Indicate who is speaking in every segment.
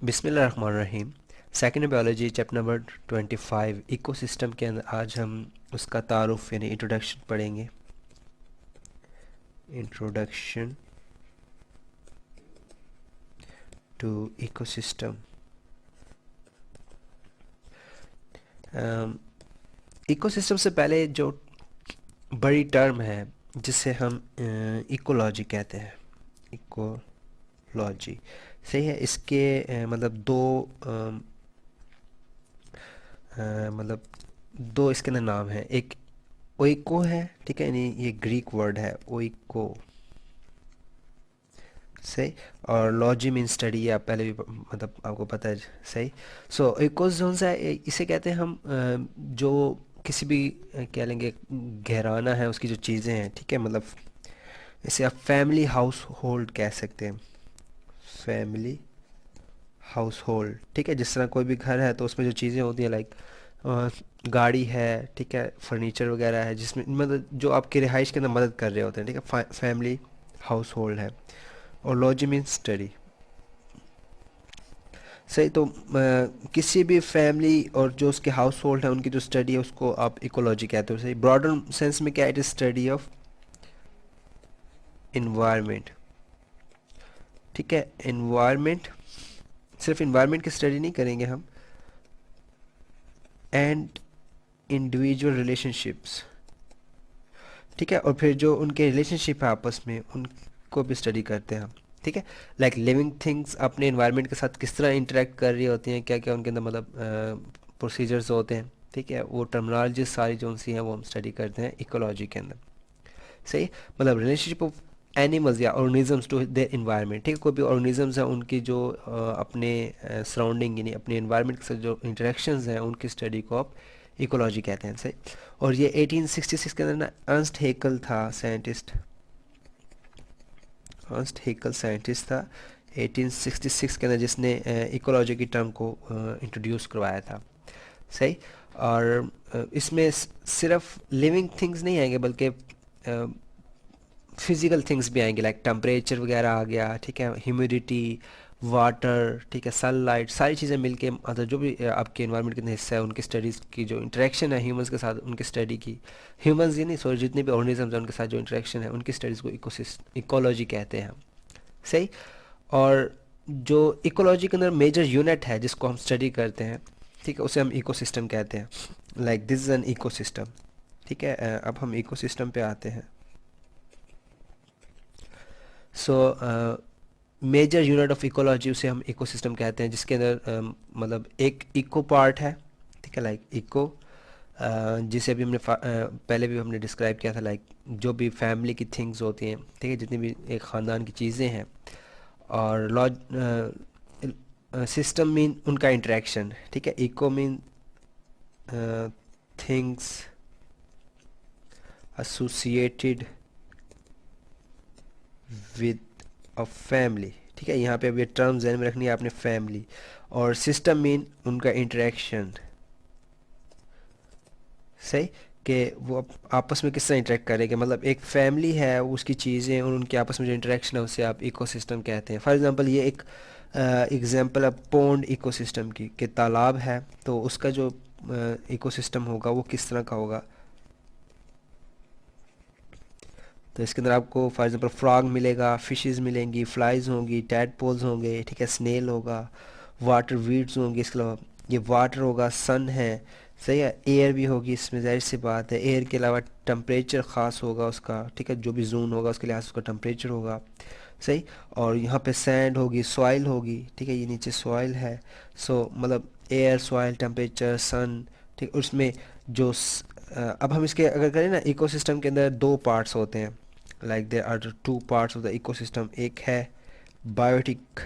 Speaker 1: बिस्मिल्लाहिर्रहमानिर्रहीम। Second biology chapter number 25 ecosystem के अंदर आज हम उसका तारुफ यानी इंट्रोडक्शन पढ़ेंगे। Introduction to ecosystem. इकोसिस्टम से पहले जो बड़ी टर्म है जिसे हम इकोलॉजी कहते हैं। इकोलॉजी सही है। इसके मतलब मतलब दो इसके अंदर नाम है। एक ओइको है, ठीक है, यानी ये ग्रीक वर्ड है ओइको सही। और लॉजी मीन स्टडी, आप पहले भी मतलब आपको पता है सही। सो ओइकोस जोन है इसे कहते हैं हम जो किसी भी क्या लेंगे घराना है उसकी जो चीज़ें हैं, ठीक है, मतलब इसे आप फैमिली हाउस होल्ड कह सकते हैं। फैमिली हाउस होल्ड, ठीक है, जिस तरह कोई भी घर है तो उसमें जो चीज़ें होती हैं लाइक गाड़ी है, ठीक है, फर्नीचर वगैरह है, जिसमें मतलब जो आपकी रिहाइश के अंदर मदद कर रहे होते हैं, ठीक है, फैमिली हाउस होल्ड है। और लॉजी मीन स्टडी सही। तो किसी भी फैमिली और जो उसके हाउस होल्ड है उनकी जो स्टडी है उसको आप इकोलॉजी कहते हो सही। ब्रॉडर सेंस में क्या, it is study of environment, ठीक है। इन्वायरमेंट, सिर्फ इन्वायरमेंट की स्टडी नहीं करेंगे हम, एंड इंडिविजुअल रिलेशनशिप्स, ठीक है, और फिर जो उनके रिलेशनशिप है आपस में उनको भी स्टडी करते हैं हम, ठीक है। लाइक लिविंग थिंग्स अपने इन्वायरमेंट के साथ किस तरह इंटरेक्ट कर रही होती हैं, क्या क्या उनके अंदर मतलब प्रोसीजर्स होते हैं, ठीक है, वो टर्मिनोलॉजी सारी जो सी हैं वो हम स्टडी करते हैं इकोलॉजी के अंदर सही। मतलब रिलेशनशिप ऑफ एनिमल्स या ऑर्गेनिजम्स टू देयर इन्वायरमेंट, ठीक है, कोई भी ऑर्गेनिजम्स हैं उनकी जो अपने सराउंडिंग यानी अपने इन्वायरमेंट के साथ जो इंटरेक्शंस हैं उनकी स्टडी को आप इकोलॉजी कहते हैं सही। और ये 1866 के अंदर ना अर्नस्ट हेकल था साइंटिस्ट। अर्नस्ट हेकल साइंटिस्ट था 1866 के अंदर जिसने इकोलॉजी की टर्म को इंट्रोड्यूस करवाया था सही। और इसमें सिर्फ लिविंग थिंग्स नहीं आएंगे बल्कि फिजिकल थिंग्स भी आएंगे, लाइक टेम्परेचर वगैरह आ गया, ठीक है, ह्यूमिडिटी, वाटर, ठीक है, सनलाइट, सारी चीज़ें मिलके मतलब जो भी आपके इन्वायरमेंट के हिस्सा है उनकी स्टडीज़ की जो इंटरेक्शन है ह्यूमंस के साथ उनकी स्टडी की। ह्यूमंस ये नहीं सॉरी, जितने भी ऑर्गेनिजम्स हैं उनके साथ जो इंटरेक्शन है उनकी स्टडीज़ को इकोलॉजी कहते हैं हम सही। और जो इकोलॉजी के अंदर मेजर यूनिट है जिसको हम स्टडी करते हैं, ठीक है, उसे हम इकोसिस्टम कहते हैं। Like this is an ecosystem, ठीक है। अब हम इकोसिस्टम पे आते हैं। So major unit of ecology उसे हम इकोसिस्टम कहते हैं, जिसके अंदर मतलब एक इको पार्ट है, ठीक है, लाइक इको जिसे अभी हमने पहले भी हमने डिस्क्राइब किया था, लाइक जो भी फैमिली की थिंग्स होती हैं, ठीक है, जितनी भी एक ख़ानदान की चीज़ें हैं। और लॉज सिस्टम मीन उनका इंटरेक्शन, ठीक है। Eco mean things associated with a family, ठीक है, यहाँ पे अब ये टर्म ध्यान में रखनी है आपने, फैमिली। और सिस्टम मीन उनका इंटरेक्शन सही, कि वो आपस में किस तरह इंटरेक्ट करेंगे, मतलब एक फैमिली है उसकी चीज़ें और उनके आपस में जो इंटरेक्शन है उसे आप इकोसिस्टम कहते हैं। फॉर एग्जांपल ये एक एग्जांपल है पोंड इकोसिस्टम की, कि तालाब है तो उसका जो इकोसिस्टम होगा वो किस तरह का होगा। तो इसके अंदर आपको फॉर एग्जांपल फ्रॉग मिलेगा, फिशेस मिलेंगी, फ्लाइज होंगी, टैडपोल्स होंगे, ठीक है, स्नेल होगा, वाटर वीड्स होंगी, इसके अलावा ये वाटर होगा, सन है सही है, एयर भी होगी इसमें, जाहिर सी बात है। एयर के अलावा टम्परेचर ख़ास होगा उसका, ठीक है, जो भी जोन होगा उसके लिहाज से उसका टम्परेचर होगा सही। और यहाँ पे सैंड होगी, सॉइल होगी, ठीक है, ये नीचे सॉइल है। सो मतलब एयर, सॉइल, टेम्परेचर, सन, ठीक, उसमें जो अब हम इसके अगर करें ना, इकोसिस्टम के अंदर दो पार्ट्स होते हैं, like there are two parts of the ecosystem. एक है बायोटिक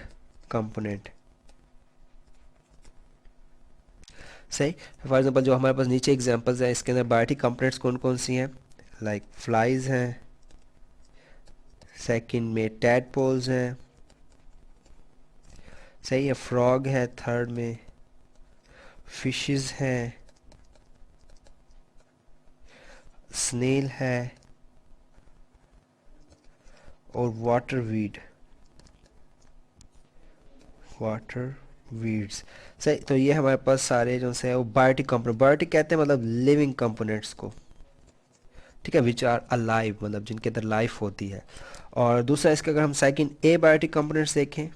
Speaker 1: कंपोनेंट सही। फॉर एग्जांपल जो हमारे पास नीचे एग्जांपल्स हैं इसके अंदर बायोटिक कंपोनेंट्स कौन कौन सी हैं, लाइक फ्लाइज हैं, सेकंड में टैडपोल्स हैं सही है, फ्रॉग है थर्ड में, फिशेस हैं, स्नेल है, और वाटर वीड, वाटर वीड्स। सही, तो ये हमारे पास सारे जो से वो बायोटिक कंपोनेंट, बायोटिक कहते हैं मतलब लिविंग कंपोनेंट्स को, ठीक है, विच आर अलाइव, मतलब जिनके अंदर लाइफ होती है। और दूसरा इसका अगर हम सेकंड ए बायोटिक कंपोनेंट्स देखें,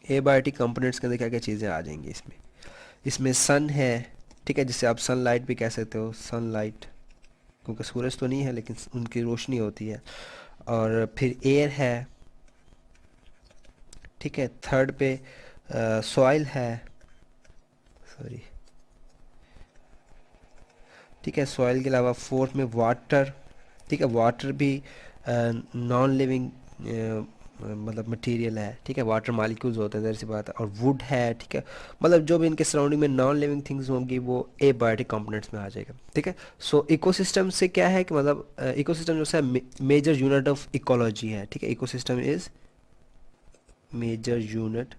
Speaker 1: ए बायोटिक कंपोनेंट्स के अंदर क्या क्या चीज़ें आ जाएंगी इसमें, इसमें सन है, ठीक है, जिसे आप सनलाइट भी कह सकते हो, सनलाइट, क्योंकि सूरज तो नहीं है लेकिन उनकी रोशनी होती है। और फिर एयर है, ठीक है, थर्ड पे सॉइल है, सॉरी, ठीक है, सॉइल के अलावा फोर्थ में वाटर, ठीक है, वाटर भी नॉन लिविंग मतलब मटेरियल है, ठीक है, वाटर मालिक्यूल्स होते हैं, ज़ाहिर सी बात है। और वुड है, ठीक है, मतलब जो भी इनके सराउंडिंग में नॉन लिविंग थिंग्स होंगी वो एबायोटिक कंपोनेंट्स में आ जाएगा, ठीक है। सो इकोसिस्टम से क्या है कि मतलब इकोसिस्टम जो है मेजर यूनिट ऑफ इकोलॉजी है, ठीक है, ecosystem is major unit,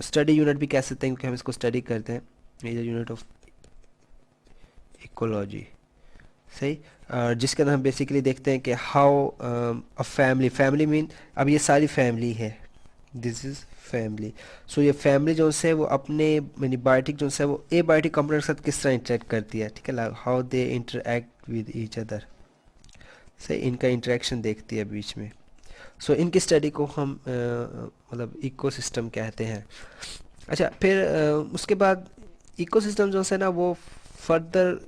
Speaker 1: study unit भी कह सकते हैं क्योंकि हम इसको स्टडी करते हैं, मेजर यूनिट ऑफ इकोलॉजी। सही। जिसके अंदर हम बेसिकली देखते हैं कि how a family, family mean अब ये सारी फैमिली है, दिस इज़ फैमिली। सो ये फैमिली जो है वो अपने यानी बायोटिक जो है वो ए बायोटिक कंपोनेंट के साथ किस तरह इंटरेक्ट करती है, ठीक है, how they interact with each other. सही, इनका इंटरेक्शन देखती है बीच में। सो इनकी स्टडी को हम मतलब इकोसिस्टम कहते हैं। अच्छा, फिर उसके बाद इकोसिस्टम जो है ना वो फर्दर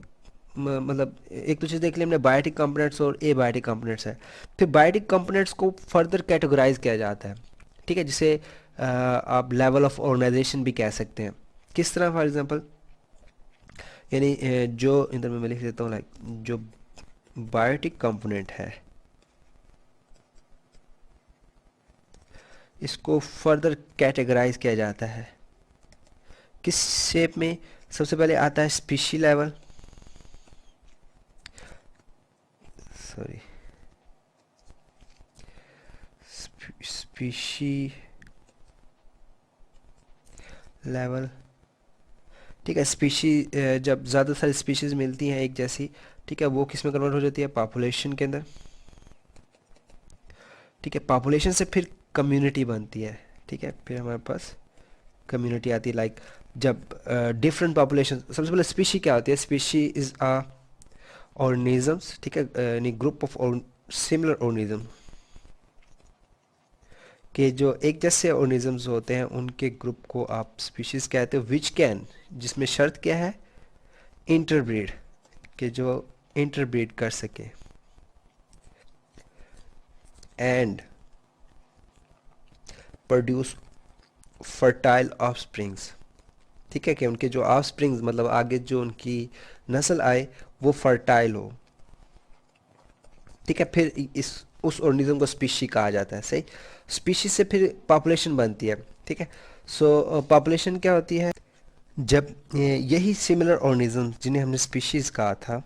Speaker 1: मतलब एक तो चीज़ देख ली हमने, बायोटिक कंपोनेंट्स और ए बायोटिक कंपोनेंट्स है। फिर बायोटिक कंपोनेंट्स को फर्दर कैटेगराइज किया जाता है, ठीक है, जिसे आप लेवल ऑफ ऑर्गेनाइजेशन भी कह सकते हैं। किस तरह, फॉर एग्जांपल, यानी जो इधर मैं लिख देता हूँ, लाइक जो बायोटिक कंपोनेंट है इसको फर्दर कैटेगराइज किया जाता है किस शेप में। सबसे पहले आता है species level, sorry, species level, ठीक है। स्पीशी जब ज़्यादा सारी स्पीशीज़ मिलती हैं एक जैसी, ठीक है, वो किस में कन्वर्ट हो जाती है, पॉपुलेशन के अंदर, ठीक है। पॉपुलेशन से फिर कम्युनिटी बनती है, ठीक है, फिर हमारे पास कम्युनिटी आती है, लाइक जब डिफरेंट पॉपुलेशन, सबसे पहले स्पीशी क्या होती है, स्पीशी इज़ अ ऑर्गेनिजम्स, ठीक है, यानी ग्रुप ऑफ सिमिलर ऑर्गेनिज्म, कि जो एक जैसे ऑर्गेनिजम्स होते हैं उनके ग्रुप को आप स्पीशीज़ कहते हो, विच कैन, जिसमें शर्त क्या है, इंटरब्रीड, कि जो इंटरब्रीड कर सके, एंड प्रोड्यूस फर्टाइल ऑफस्प्रिंग्स, ठीक है, कि उनके जो ऑफस्प्रिंग्स मतलब आगे जो उनकी नस्ल आए वो फर्टाइल हो, ठीक है। फिर इस उस ऑर्गेनिज्म को स्पीशी कहा जाता है। सही, स्पीशी से फिर पॉपुलेशन बनती है, ठीक है। सो पॉपुलेशन क्या होती है, जब यही सिमिलर ऑर्गेनिज्म जिन्हें हमने स्पीशीज़ कहा था,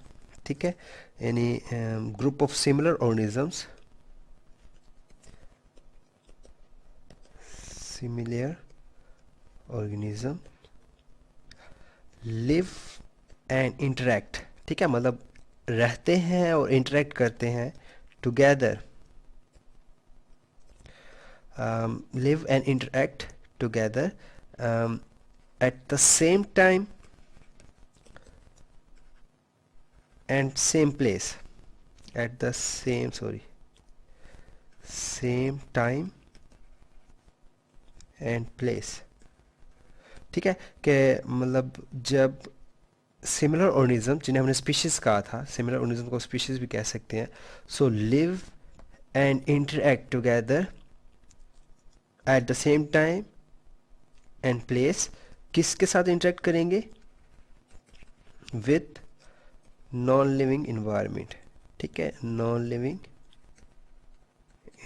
Speaker 1: ठीक है, यानी group of similar organisms, similar organism live and interact, ठीक है, मतलब रहते हैं और इंटरेक्ट करते हैं together, live and interact together at the same time and same place, at the same, sorry, same time and place, ठीक है, कि मतलब जब सिमिलर ऑर्गेनिज्म जिन्हें हमने स्पीशीज़ कहा था, सिमिलर ऑर्गेनिज्म को स्पीशीज़ भी कह सकते हैं, so live and interact together at the same time and place, किसके साथ इंटरेक्ट करेंगे, विथ नॉन लिविंग इन्वायरमेंट, ठीक है, नॉन लिविंग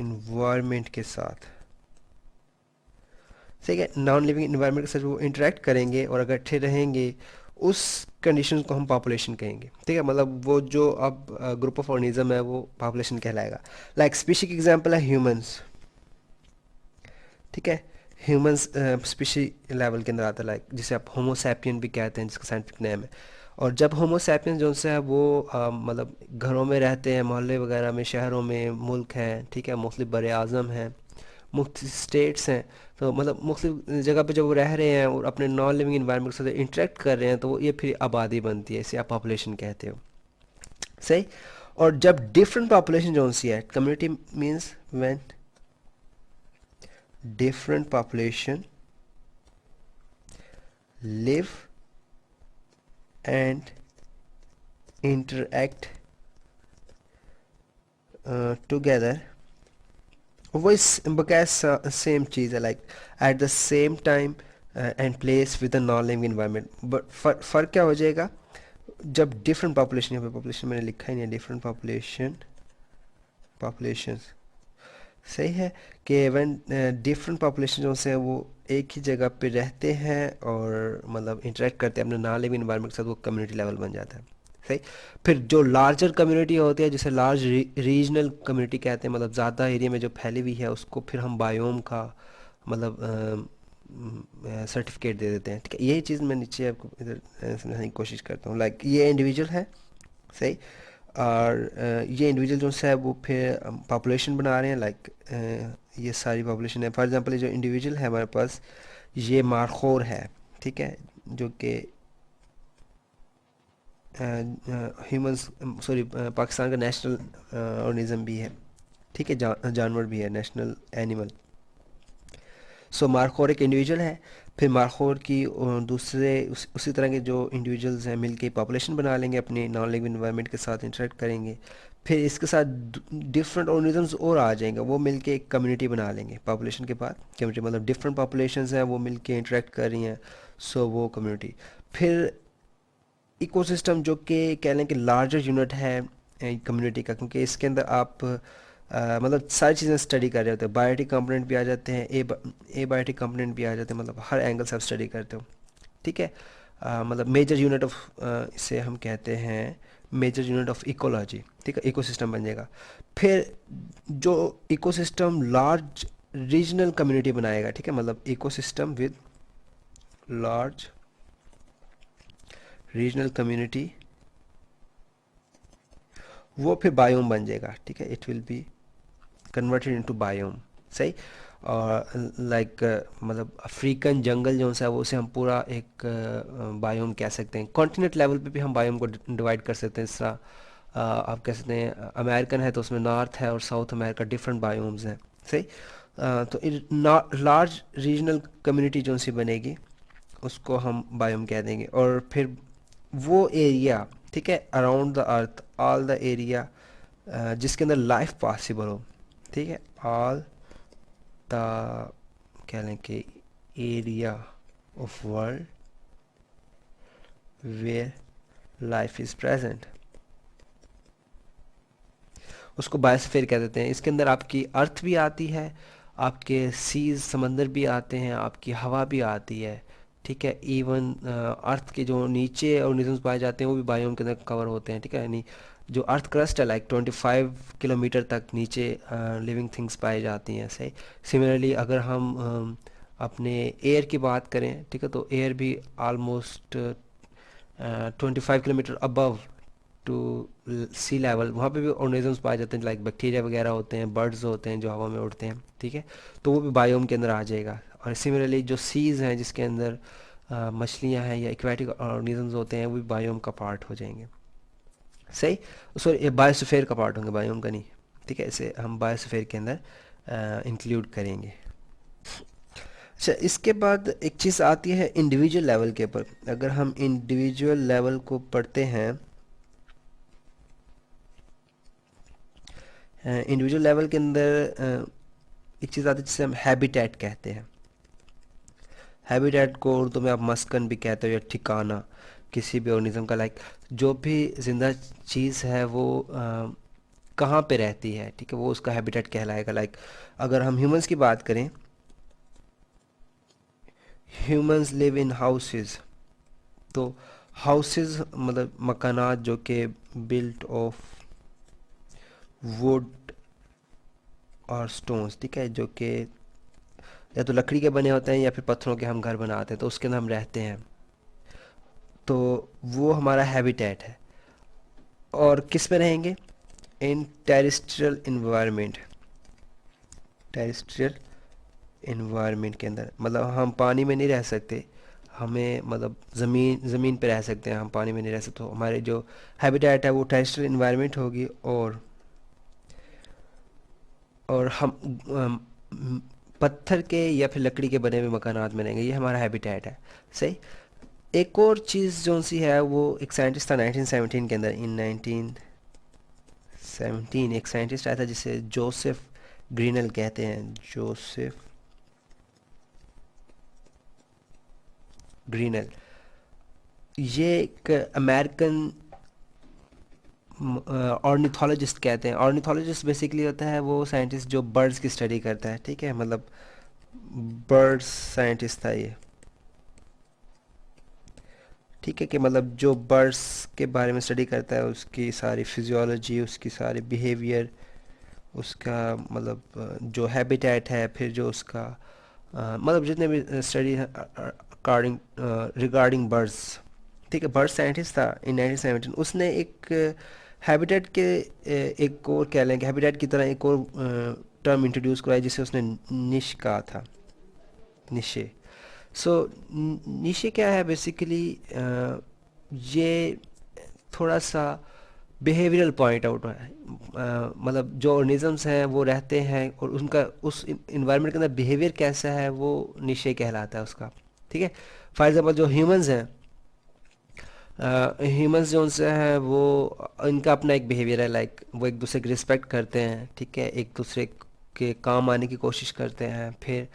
Speaker 1: इन्वायरमेंट के साथ, ठीक है, नॉन लिविंग इन्वायरमेंट के साथ वो इंटरेक्ट करेंगे और अगर इकट्ठे रहेंगे उस कंडीशन को हम पॉपुलेशन कहेंगे, ठीक है, मतलब वो जो अब ग्रुप ऑफ ऑर्गेनिज्म है वो पॉपुलेशन कहलाएगा। लाइक स्पीशी की एग्जांपल है ह्यूमंस, ठीक है, ह्यूमंस स्पीशी लेवल के अंदर आता है, लाइक जिसे आप होमोसैपियन भी कहते हैं जिसका साइंटिफिक नेम है। और जब होमोसैपियन जो है वो मतलब घरों में रहते हैं, मोहल्ले वगैरह में, शहरों में, मुल्क हैं, ठीक है, मोस्टली बड़े आज़म हैं, मुख्तलिफ स्टेट्स हैं, तो मतलब मुख्तलिफ जगह पे जब वो रह रहे हैं और अपने नॉन लिविंग इन्वायरमेंट के साथ इंटरेक्ट कर रहे हैं, तो वो ये फिर आबादी बनती है, इसे आप पॉपुलेशन कहते हो। सही। और जब डिफरेंट पॉपुलेशन जो सी है, community means when different population live and interact together, वो इस बकाया सेम चीज़ है, like eight the same time and place with the non living environment. But फ़र्क क्या हो जाएगा, जब डिफरेंट पॉपुलेशन, यहाँ पे पॉपुलेशन मैंने लिखा ही नहीं है, डिफरेंट पॉपुलेशन सही है, कि वन डिफरेंट पॉपुलेशन जो से वो एक ही जगह पे रहते हैं और मतलब इंटरेक्ट करते हैं अपने नॉन लिविंग इन्वायरमेंट के साथ, वो कम्युनिटी लेवल बन जाता है। सही। फिर जो लार्जर कम्युनिटी होती है, जिसे लार्ज रीजनल कम्युनिटी कहते हैं, मतलब ज़्यादा एरिया में जो फैली हुई है, उसको फिर हम बायोम का मतलब सर्टिफिकेट दे देते हैं। ठीक है, यही चीज़ मैं नीचे आपको इधर समझाने की कोशिश करता हूँ। लाइक ये इंडिविजुअल है, सही। और ये इंडिविजुअल जो है वो फिर पॉपुलेशन बना रहे हैं, लाइक ये सारी पॉपुलेशन है। फॉर एग्जांपल ये जो इंडिविजुअल है हमारे पास, ये मारखोर है, ठीक है, जो कि ह्यूमंस सॉरी पाकिस्तान का नेशनल ऑर्गेनिज्म भी है, ठीक है, जानवर भी है, नेशनल एनिमल। सो मारखोर एक इंडिविजुअल है। फिर मारखोर की दूसरे उसी तरह के जो इंडिविजुअल्स हैं मिलके पॉपुलेशन बना लेंगे, अपनी नॉन लिविंग इन्वायरमेंट के साथ इंटरेक्ट करेंगे। फिर इसके साथ डिफरेंट ऑर्गेनिजम्स और आ जाएंगे, वो मिलके एक कम्युनिटी बना लेंगे। पॉपुलेशन के बाद कम्युनिटी मतलब डिफरेंट पॉपुलेशंस हैं वो मिलके इंटरेक्ट कर रही हैं, सो वो कम्युनिटी। फिर इकोसिस्टम जो कि कह लें कि लार्जर यूनिट है कम्युनिटी का, क्योंकि इसके अंदर आप मतलब सारी चीज़ें स्टडी कर रहे होते हैं, बायोटिक कंपोनेंट भी आ जाते हैं, ए बायोटिक कंपोनेंट भी आ जाते हैं, मतलब हर एंगल से आप स्टडी करते हो। ठीक है। मतलब मेजर यूनिट ऑफ इसे हम कहते हैं मेजर यूनिट ऑफ इकोलॉजी। ठीक है, इकोसिस्टम बन जाएगा। फिर जो इकोसिस्टम लार्ज रीजनल कम्युनिटी बनाएगा, ठीक है, मतलब ecosystem with large regional community, वो फिर बायोम बन जाएगा। ठीक है, it will be converted into biome. सही। और लाइक मतलब अफ्रीकन जंगल जो है वो उसे हम पूरा एक बायोम कह सकते हैं। कॉन्टिनेंट लेवल पे भी हम बायोम को डिवाइड कर सकते हैं। इस तरह आप कह सकते हैं अमेरिकन है तो उसमें नॉर्थ है और साउथ अमेरिका, डिफरेंट बायोम्स हैं। सही। तो लार्ज रीजनल कम्युनिटी जो सी बनेगी उसको हम बायोम कह देंगे। और फिर वो एरिया, ठीक है, around the earth, all the area जिसके अंदर लाइफ पॉसिबल हो। ठीक है, ऑल द कह लें कि area of world where life is present, उसको बायोस्फीयर कह देते हैं। इसके अंदर आपकी अर्थ भी आती है, आपके सीज समंदर भी आते हैं, आपकी हवा भी आती है। ठीक है, इवन अर्थ के जो नीचे ऑर्गेनिजम्स पाए जाते हैं वो भी बायोम के अंदर कवर होते हैं। ठीक है, यानी जो अर्थ क्रस्ट है लाइक 25 किलोमीटर तक नीचे लिविंग थिंग्स पाई जाती हैं। सही। सिमिलरली अगर हम अपने एयर की बात करें, ठीक है, तो एयर भी almost 25 kilometre above to sea level, वहाँ पे भी ऑर्गेनिजम्स पाए जाते हैं, लाइक बैक्टीरिया वगैरह होते हैं, बर्ड्स होते हैं जो हवा में उड़ते हैं। ठीक है, तो वो भी बायोम के अंदर आ जाएगा। और सिमिलरली जो सीज़ हैं जिसके अंदर मछलियाँ हैं या एक्वेटिक ऑर्गेनिजम्स होते हैं वो भी बायोम का पार्ट हो जाएंगे। सही। सॉरी, ये बायोस्फीयर का पार्ट होंगे, बायोम का नहीं। ठीक है, इसे हम बायोस्फीयर के अंदर इंक्लूड करेंगे। अच्छा, इसके बाद एक चीज़ आती है इंडिविजुअल लेवल के ऊपर। अगर हम इंडिविजुअल लेवल को पढ़ते हैं, इंडिविजुअल लेवल के अंदर एक चीज़ आती है जिसे हम हैबिटेट कहते हैं। हैबिटेट को उर्दू में आप मस्कन भी कहते हो या ठिकाना किसी भी ऑर्गेनिज्म का, लाइक जो भी जिंदा चीज़ है वो कहाँ पे रहती है, ठीक है, वो उसका हैबिटेट कहलाएगा। लाइक अगर हम ह्यूमंस की बात करें, ह्यूमंस लिव इन हाउसेस, तो हाउसेस मतलब मकानात जो कि बिल्ट ऑफ वुड और स्टोन्स, ठीक है, जो कि या तो लकड़ी के बने होते हैं या फिर पत्थरों के हम घर बनाते हैं, तो उसके अंदर हम रहते हैं, तो वो हमारा हैबिटेट है। और किस में रहेंगे, in terrestrial environment, terrestrial environment के अंदर मतलब हम पानी में नहीं रह सकते, हमें मतलब ज़मीन पे रह सकते हैं, हम पानी में नहीं रह सकते। तो हमारे जो हैबिटेट है वो टेरेस्ट्रियल इन्वायरमेंट होगी, और हम पत्थर के या फिर लकड़ी के बने हुए मकानात में रहेंगे, ये हमारा हैबिटेट है। सही। एक और चीज़ जो सी है, वो एक साइंटिस्ट था 1917 के अंदर, इन 1917 एक साइंटिस्ट आया था जिसे जोसेफ ग्रीनल कहते हैं, जोसेफ ग्रीनल। ये एक अमेरिकन ऑर्निथोलॉजिस्ट कहते हैं। ऑर्निथोलॉजिस्ट बेसिकली होता है वो साइंटिस्ट जो बर्ड्स की स्टडी करता है, ठीक है, मतलब बर्ड्स साइंटिस्ट था ये। ठीक है, कि मतलब जो बर्ड्स के बारे में स्टडी करता है, उसकी सारी फिजियोलॉजी, उसकी सारी बिहेवियर, उसका मतलब जो हैबिटेट है, फिर जो उसका मतलब जितने भी स्टडी है अकॉर्डिंग रिगार्डिंग बर्ड्स। ठीक है, बर्ड साइंटिस्ट था इन 1917। उसने एक हैबिटेट के एक और कह लें कि हैबिटेट की तरह एक और टर्म इंट्रोड्यूस कराया जिसे उसने निश कहा था, निशे। सो निशे क्या है बेसिकली, ये थोड़ा सा बिहेवियरल पॉइंट आउट है। मतलब जो ऑर्गेनिजम्स हैं वो रहते हैं और उनका उस इन्वायरमेंट के अंदर बिहेवियर कैसा है, वो निशे कहलाता है उसका। ठीक है। फॉर एग्जांपल जो ह्यूमंस हैं, ह्यूमंस जो उनसे हैं वो, इनका अपना एक बिहेवियर है, लाइक वो एक दूसरे की रिस्पेक्ट करते हैं, ठीक है, एक दूसरे के काम आने की कोशिश करते हैं, फिर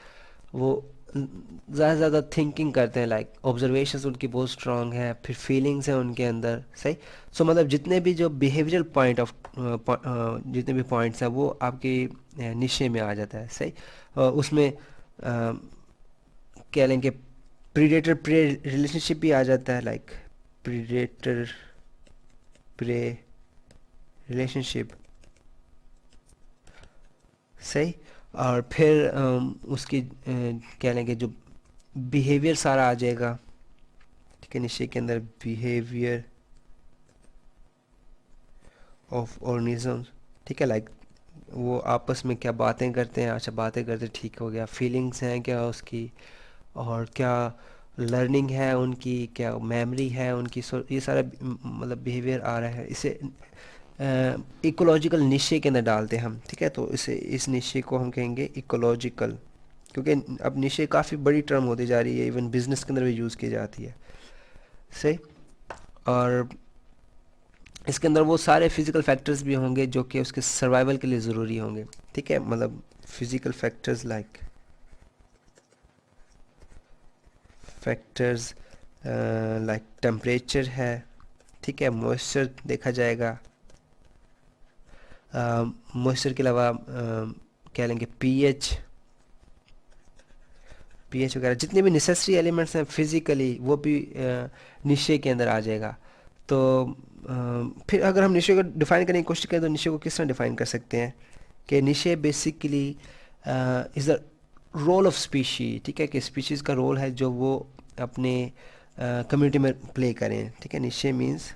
Speaker 1: वो ज़्यादा से ज़्यादा थिंकिंग करते हैं, लाइक ऑब्जर्वेशंस उनकी बहुत स्ट्रांग है, फिर फीलिंग्स हैं उनके अंदर। सही। सो मतलब जितने भी जो बिहेवियरल पॉइंट ऑफ जितने भी पॉइंट्स हैं वो आपके निशे में आ जाता है। सही। उसमें कह लें कि प्रीडेटर प्रे रिलेशनशिप भी आ जाता है, लाइक प्रीडेटर प्रे रिलेशनशिप। सही। और फिर उसकी कह लें कि जो बिहेवियर सारा आ जाएगा, ठीक है, निश्चय के अंदर बिहेवियर ऑफ ऑर्गेनिजम्स। ठीक है, लाइक वो आपस में क्या बातें करते हैं, अच्छा बातें करते, ठीक हो गया, फीलिंग्स हैं क्या उसकी, और क्या लर्निंग है उनकी, क्या मेमोरी है उनकी। सो ये सारा मतलब बिहेवियर आ रहा है, इसे इकोलॉजिकल निशे के अंदर डालते हैं हम। ठीक है, तो इसे इस निशे को हम कहेंगे इकोलॉजिकल, क्योंकि अब निशे काफ़ी बड़ी टर्म होती जा रही है, इवन बिजनेस के अंदर भी यूज़ की जाती है। सही। और इसके अंदर वो सारे फिजिकल फैक्टर्स भी होंगे जो कि उसके सर्वाइवल के लिए ज़रूरी होंगे। ठीक है, मतलब physical factors like factors like temperature है, ठीक है, मॉइस्चर देखा जाएगा, मॉइस्चर के अलावा कह लेंगे पीएच, पीएच वगैरह जितने भी नेसेसरी एलिमेंट्स हैं फिज़िकली, वो भी निश्चय के अंदर आ जाएगा। तो फिर अगर हम निश्चय को डिफ़ाइन करने की कोशिश करें तो निश्चय को किस तरह डिफ़ाइन कर सकते हैं, कि niche basically is the role of species. ठीक है, कि स्पीशीज़ का रोल है जो वो अपने कम्युनिटी में प्ले करें। ठीक है, niche means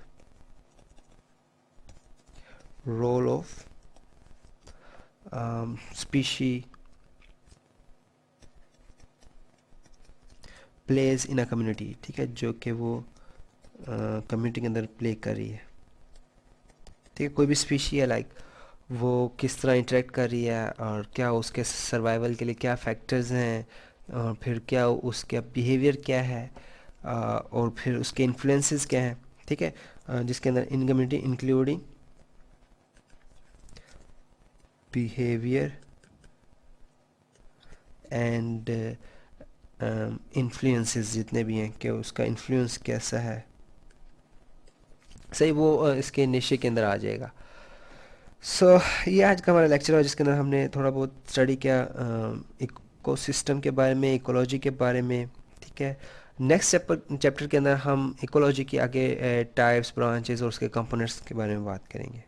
Speaker 1: role of species plays in a community. ठीक है, जो कि वो कम्युनिटी के अंदर प्ले कर रही है। ठीक है, कोई भी स्पीशी है, लाइक वो किस तरह इंटरेक्ट कर रही है, और क्या उसके सर्वाइवल के लिए क्या फैक्टर्स हैं, और फिर क्या उसका बिहेवियर क्या है, और फिर उसके इन्फ्लुएंसेस क्या हैं। ठीक है, जिसके अंदर इन community including behaviour and influences जितने भी हैं, कि उसका इन्फ्लुएंस कैसा है। सही, वो इसके निशे के अंदर आ जाएगा। ये आज का हमारा लेक्चर है जिसके अंदर हमने थोड़ा बहुत स्टडी किया इकोसिस्टम के बारे में, इकोलॉजी के बारे में। ठीक है, नेक्स्ट चैप्टर के अंदर हम इकोलॉजी की आगे टाइप्स, ब्रांचेस और उसके कंपोनेंट्स के बारे में बात करेंगे।